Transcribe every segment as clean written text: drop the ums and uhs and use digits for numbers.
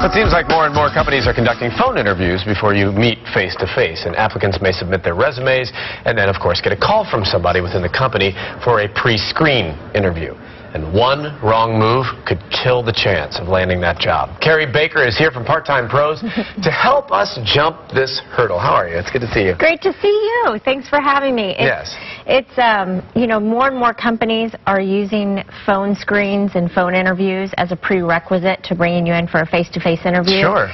It seems like more and more companies are conducting phone interviews before you meet face-to-face, and applicants may submit their resumes and then, of course, get a call from somebody within the company for a pre-screen interview. And one wrong move could kill the chance of landing that job. Carey Baker is here from Part-Time Pros to help us jump this hurdle. How are you? It's good to see you. Great to see you. Thanks for having me. It's you know, more and more companies are using phone screens and phone interviews as a prerequisite to bringing you in for a face-to-face interview. Sure.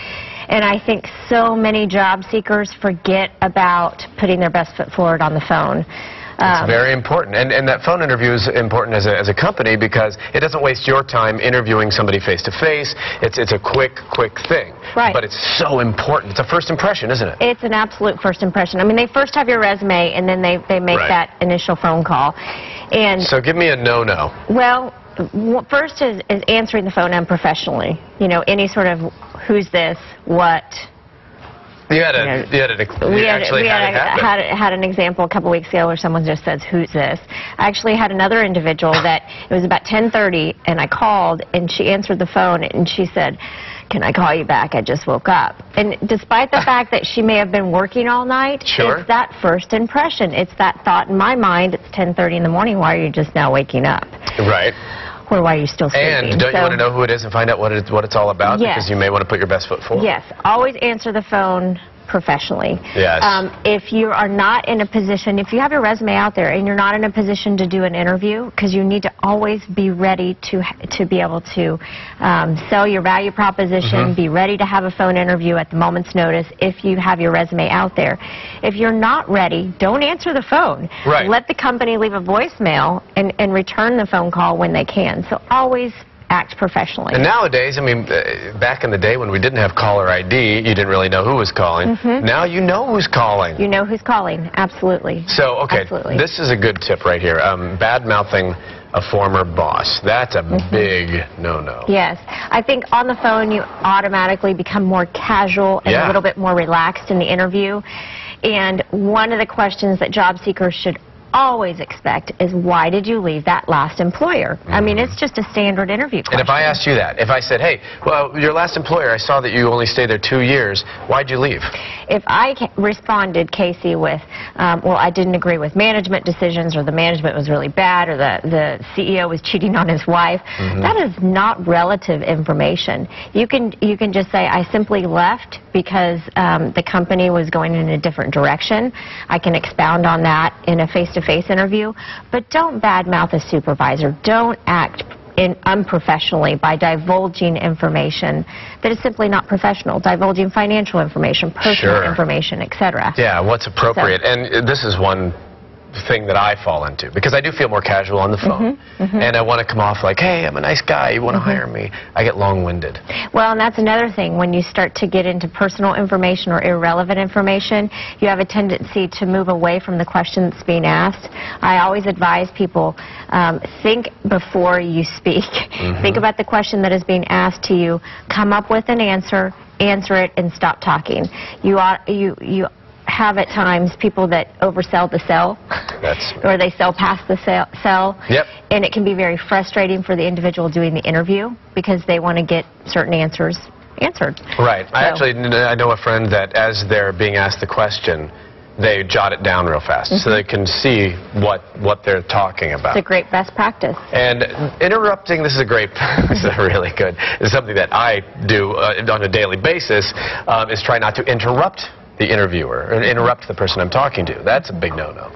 And I think so many job seekers forget about putting their best foot forward on the phone. It's very important. And that phone interview is important as a company because it doesn't waste your time interviewing somebody face-to-face. It's a quick thing. Right. But it's so important. It's a first impression, isn't it? It's an absolute first impression. I mean, they first have your resume, and then they make that initial phone call. And so give me a no-no. Well, first is answering the phone unprofessionally. You know, any sort of who's this, what. We had an example a couple weeks ago where someone just says, "Who's this?" I actually had another individual that it was about 10:30, and I called, and she answered the phone, and she said, "Can I call you back? I just woke up." And despite the fact that she may have been working all night, it's that first impression. It's that thought in my mind. It's 10:30 in the morning. Why are you just now waking up? Right. Or why are you still sleeping? And don't you want to know who it is and find out what it's all about? Yes. Because you may want to put your best foot forward. Yes. Always answer the phone professionally. Yes. If you are not in a position, if you have your resume out there and you're not in a position to do an interview, because you need to always be ready to be able to sell your value proposition, be ready to have a phone interview at the moment's notice if you have your resume out there. If you're not ready, don't answer the phone. Right. Let the company leave a voicemail and return the phone call when they can. So always act professionally. And nowadays, I mean, back in the day when we didn't have caller ID, you didn't really know who was calling. Now you know who's calling. You know who's calling, absolutely. So, okay, this is a good tip right here. Bad-mouthing a former boss. That's a big no-no. Yes. I think on the phone you automatically become more casual and a little bit more relaxed in the interview. And one of the questions that job seekers should always expect is, why did you leave that last employer? I mean, it's just a standard interview question. And if I asked you that, if I said, hey, well, your last employer, I saw that you only stayed there 2 years, why'd you leave? If I responded, Casey, with, well, I didn't agree with management decisions, or the management was really bad, or the CEO was cheating on his wife, that is not relative information. You can just say, I simply left because the company was going in a different direction. I can expound on that in a face-to-face interview, but don't badmouth a supervisor. Don't act unprofessionally by divulging information that is simply not professional, divulging financial information, personal information, etc. Yeah, what's appropriate. And this is one thing that I fall into, because I do feel more casual on the phone, and I want to come off like, hey, I'm a nice guy, you want to hire me. I get long-winded. Well, and that's another thing. When you start to get into personal information or irrelevant information, you have a tendency to move away from the question that's being asked. I always advise people, think before you speak. Think about the question that is being asked to you, come up with an answer it, and stop talking. You have at times people that oversell the sell, or they sell past the sell, and it can be very frustrating for the individual doing the interview because they want to get certain answers answered. Right. So, I know a friend that as they're being asked the question, they jot it down real fast so they can see what they're talking about. It's a great best practice. And interrupting, this is really good. It's something that I do on a daily basis, is try not to interrupt the interviewer, or interrupt the person I'm talking to. That's a big no-no.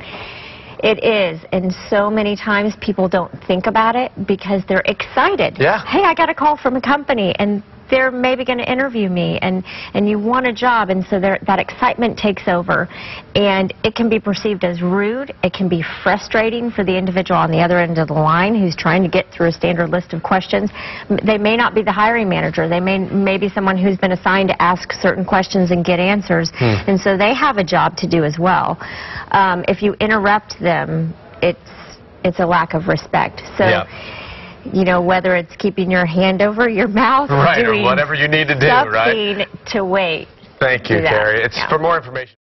It is, and so many times people don't think about it because they're excited. Yeah. Hey, I got a call from a company, and they're maybe going to interview me, and you want a job, and so that excitement takes over, and it can be perceived as rude. It can be frustrating for the individual on the other end of the line who's trying to get through a standard list of questions. They may not be the hiring manager. They may be someone who's been assigned to ask certain questions and get answers, and so they have a job to do as well. If you interrupt them, it's a lack of respect. So. You know, whether it's keeping your hand over your mouth or doing or whatever you need to do, something to wait. Thank you, Carey. For more information.